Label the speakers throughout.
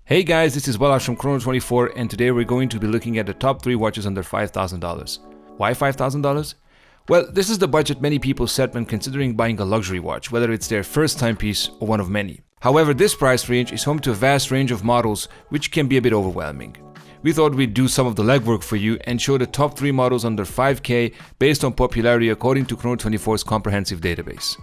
Speaker 1: Hey guys, this is Balash from Chrono24 and today we're going to be looking at the top 3 watches under $5,000. Why $5,000? Well, this is the budget many people set when considering buying a luxury watch, whether it's their first timepiece or one of many. However, this price range is home to a vast range of models which can be a bit overwhelming. We thought we'd do some of the legwork for you and show the top 3 models under 5K based on popularity according to Chrono24's comprehensive database.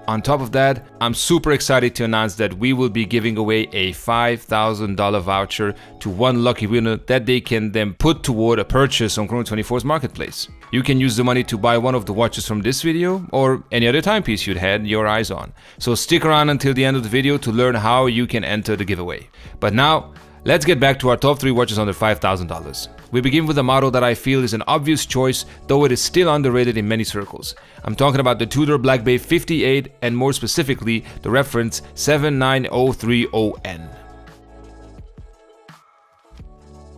Speaker 1: On top of that, I'm super excited to announce that we will be giving away a $5,000 voucher to one lucky winner that they can then put toward a purchase on Chrono24's marketplace. You can use the money to buy one of the watches from this video or any other timepiece you'd had your eyes on. So stick around until the end of the video to learn how you can enter the giveaway. But now, let's get back to our top 3 watches under $5,000. We begin with a model that I feel is an obvious choice, though it is still underrated in many circles. I'm talking about the Tudor Black Bay 58 and more specifically the reference 79030N.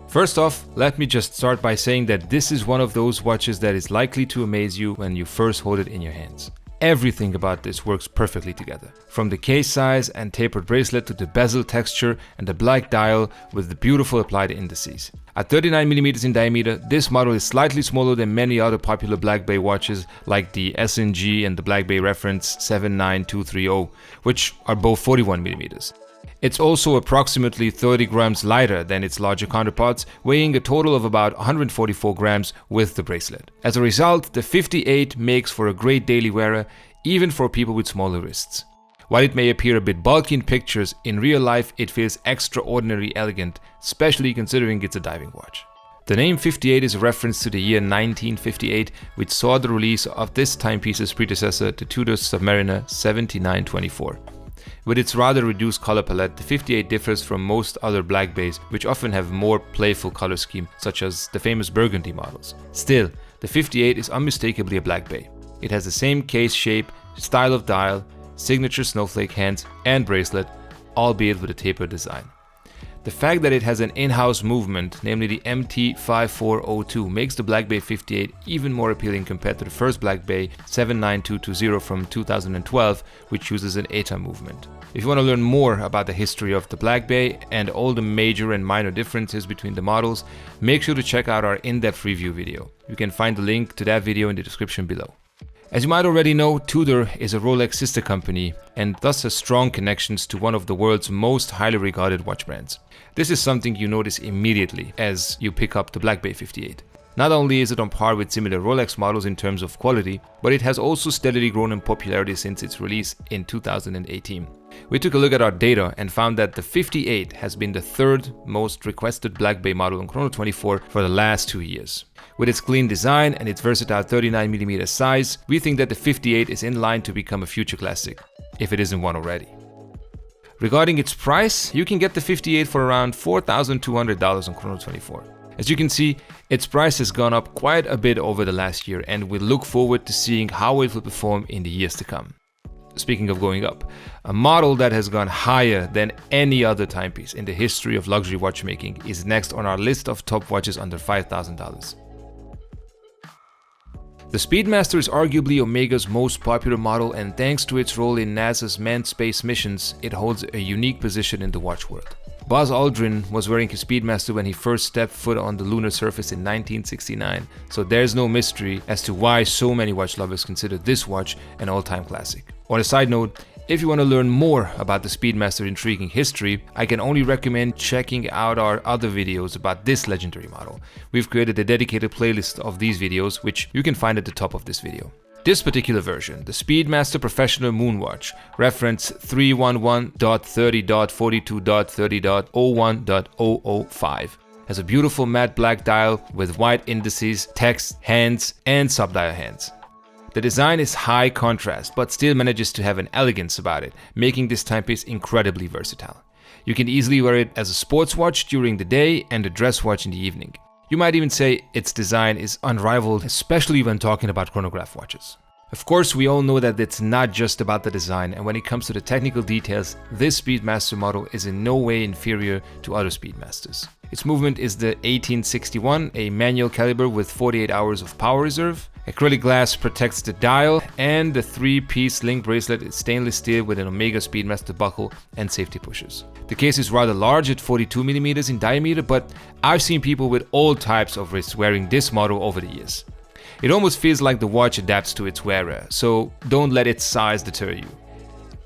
Speaker 1: First off, let me just start by saying that this is one of those watches that is likely to amaze you when you first hold it in your hands. Everything about this works perfectly together. From the case size and tapered bracelet to the bezel texture and the black dial with the beautiful applied indices. At 39mm in diameter, this model is slightly smaller than many other popular Black Bay watches like the SNG and the Black Bay reference 79230, which are both 41mm. It's also approximately 30 grams lighter than its larger counterparts, weighing a total of about 144 grams with the bracelet. As a result, the 58 makes for a great daily wearer, even for people with smaller wrists. While it may appear a bit bulky in pictures, in real life it feels extraordinarily elegant, especially considering it's a diving watch. The name 58 is a reference to the year 1958, which saw the release of this timepiece's predecessor, the Tudor Submariner 7924. With its rather reduced color palette, the 58 differs from most other Black Bays, which often have more playful color scheme, such as the famous burgundy models. Still, the 58 is unmistakably a Black Bay. It has the same case shape, style of dial, signature snowflake hands and bracelet, albeit with a tapered design. The fact that it has an in-house movement, namely the MT5402, makes the Black Bay 58 even more appealing compared to the first Black Bay 79220 from 2012, which uses an ETA movement. If you want to learn more about the history of the Black Bay and all the major and minor differences between the models, make sure to check out our in-depth review video. You can find the link to that video in the description below. As you might already know, Tudor is a Rolex sister company and thus has strong connections to one of the world's most highly regarded watch brands. This is something you notice immediately as you pick up the Black Bay 58. Not only is it on par with similar Rolex models in terms of quality, but it has also steadily grown in popularity since its release in 2018. We took a look at our data and found that the 58 has been the 3rd most requested Black Bay model on Chrono24 for the last 2 years. With its clean design and its versatile 39mm size, we think that the 58 is in line to become a future classic, if it isn't one already. Regarding its price, you can get the 58 for around $4,200 on Chrono24. As you can see, its price has gone up quite a bit over the last year and we look forward to seeing how it will perform in the years to come. Speaking of going up, a model that has gone higher than any other timepiece in the history of luxury watchmaking is next on our list of top watches under $5,000. The Speedmaster is arguably Omega's most popular model, and thanks to its role in NASA's manned space missions, it holds a unique position in the watch world. Buzz Aldrin was wearing his Speedmaster when he first stepped foot on the lunar surface in 1969, so there's no mystery as to why so many watch lovers consider this watch an all-time classic. On a side note, if you want to learn more about the Speedmaster's intriguing history, I can only recommend checking out our other videos about this legendary model. We've created a dedicated playlist of these videos, which you can find at the top of this video. This particular version, the Speedmaster Professional Moonwatch, reference 311.30.42.30.01.005, has a beautiful matte black dial with white indices, text, hands, and sub-dial hands. The design is high contrast, but still manages to have an elegance about it, making this timepiece incredibly versatile. You can easily wear it as a sports watch during the day and a dress watch in the evening. You might even say its design is unrivaled, especially when talking about chronograph watches. Of course, we all know that it's not just about the design, and when it comes to the technical details, this Speedmaster model is in no way inferior to other Speedmasters. Its movement is the 1861, a manual caliber with 48 hours of power reserve. Acrylic glass protects the dial, and the 3-piece link bracelet is stainless steel with an Omega Speedmaster buckle and safety pushers. The case is rather large at 42mm in diameter, but I've seen people with all types of wrists wearing this model over the years. It almost feels like the watch adapts to its wearer, so don't let its size deter you.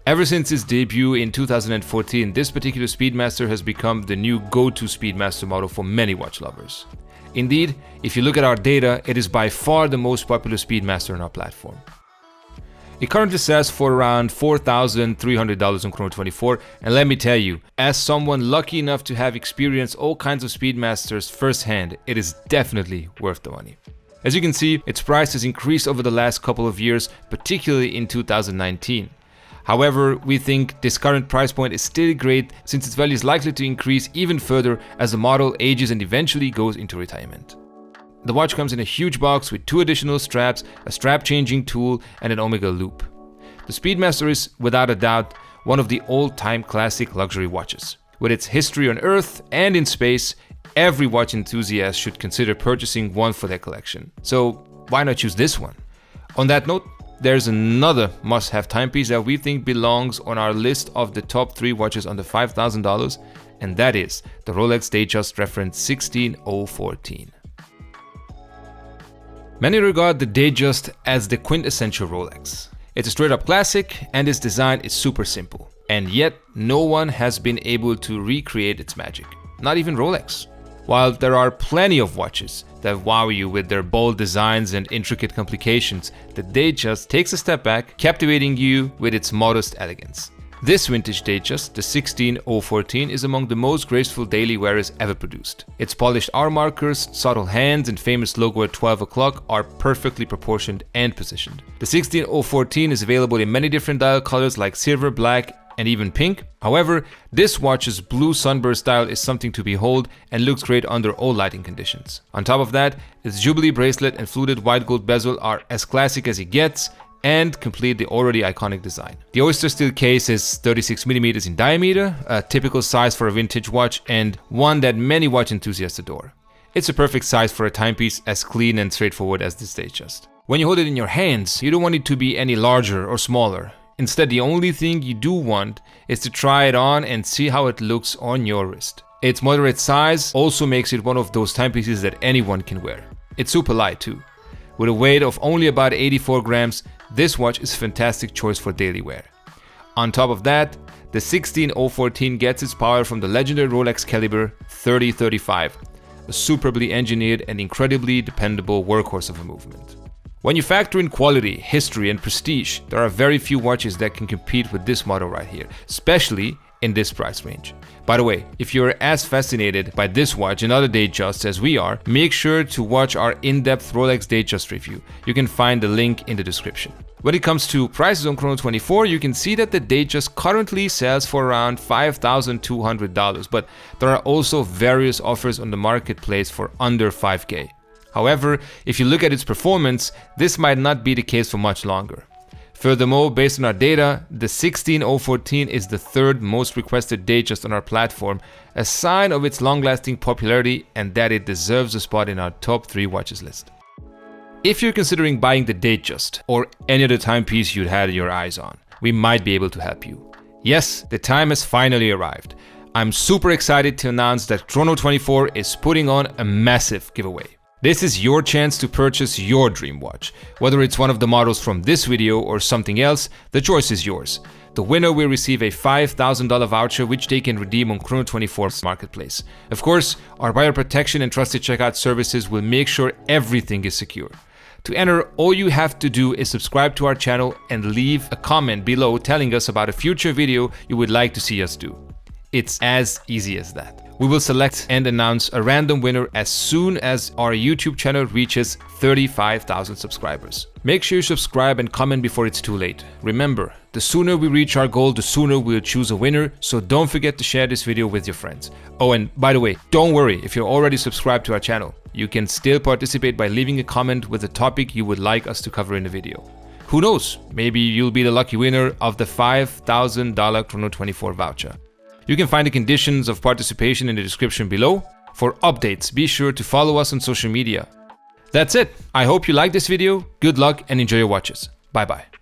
Speaker 1: Ever since its debut in 2014, this particular Speedmaster has become the new go-to Speedmaster model for many watch lovers. Indeed, if you look at our data, it is by far the most popular Speedmaster on our platform. It currently sells for around $4,300 on Chrono24, and let me tell you, as someone lucky enough to have experienced all kinds of Speedmasters firsthand, it is definitely worth the money. As you can see, its price has increased over the last couple of years, particularly in 2019. However, we think this current price point is still great since its value is likely to increase even further as the model ages and eventually goes into retirement. The watch comes in a huge box with 2 additional straps, a strap changing tool, and an Omega loop. The Speedmaster is, without a doubt, one of the all-time classic luxury watches. With its history on Earth and in space, every watch enthusiast should consider purchasing one for their collection. So why not choose this one? On that note, there's another must-have timepiece that we think belongs on our list of the top 3 watches under $5,000, and that is the Rolex Datejust reference 16014. Many regard the Datejust as the quintessential Rolex. It's a straight-up classic, and its design is super simple. And yet, no one has been able to recreate its magic. Not even Rolex. While there are plenty of watches that wow you with their bold designs and intricate complications, the Datejust takes a step back, captivating you with its modest elegance. This vintage Datejust, the 16014, is among the most graceful daily wearers ever produced. Its polished hour markers, subtle hands, and famous logo at 12 o'clock are perfectly proportioned and positioned. The 16014 is available in many different dial colors like silver, black, and even pink. However, this watch's blue sunburst dial is something to behold and looks great under all lighting conditions. On top of that, its Jubilee bracelet and fluted white gold bezel are as classic as it gets and complete the already iconic design. The oyster steel case is 36mm in diameter, a typical size for a vintage watch and one that many watch enthusiasts adore. It's a perfect size for a timepiece as clean and straightforward as this Datejust. When you hold it in your hands, you don't want it to be any larger or smaller. Instead, the only thing you do want is to try it on and see how it looks on your wrist. Its moderate size also makes it one of those timepieces that anyone can wear. It's super light too. With a weight of only about 84 grams, this watch is a fantastic choice for daily wear. On top of that, the 16014 gets its power from the legendary Rolex caliber 3035, a superbly engineered and incredibly dependable workhorse of a movement. When you factor in quality, history, and prestige, there are very few watches that can compete with this model right here, especially in this price range. By the way, if you're as fascinated by this watch and other Datejusts as we are, make sure to watch our in-depth Rolex Datejust review. You can find the link in the description. When it comes to prices on Chrono24, you can see that the Datejust currently sells for around $5,200, but there are also various offers on the marketplace for under $5K. However, if you look at its performance, this might not be the case for much longer. Furthermore, based on our data, the 16014 is the 3rd most requested Datejust on our platform, a sign of its long-lasting popularity and that it deserves a spot in our top 3 watches list. If you're considering buying the Datejust or any other timepiece you'd had your eyes on, we might be able to help you. Yes, the time has finally arrived. I'm super excited to announce that Chrono24 is putting on a massive giveaway. This is your chance to purchase your dream watch. Whether it's one of the models from this video or something else, the choice is yours. The winner will receive a $5,000 voucher which they can redeem on Chrono24's marketplace. Of course, our buyer protection and trusted checkout services will make sure everything is secure. To enter, all you have to do is subscribe to our channel and leave a comment below telling us about a future video you would like to see us do. It's as easy as that. We will select and announce a random winner as soon as our YouTube channel reaches 35,000 subscribers. Make sure you subscribe and comment before it's too late. Remember, the sooner we reach our goal, the sooner we'll choose a winner, so don't forget to share this video with your friends. Oh, and by the way, don't worry if you're already subscribed to our channel. You can still participate by leaving a comment with a topic you would like us to cover in the video. Who knows, maybe you'll be the lucky winner of the $5,000 Chrono24 voucher. You can find the conditions of participation in the description below. For updates, be sure to follow us on social media. That's it. I hope you liked this video. Good luck and enjoy your watches. Bye bye.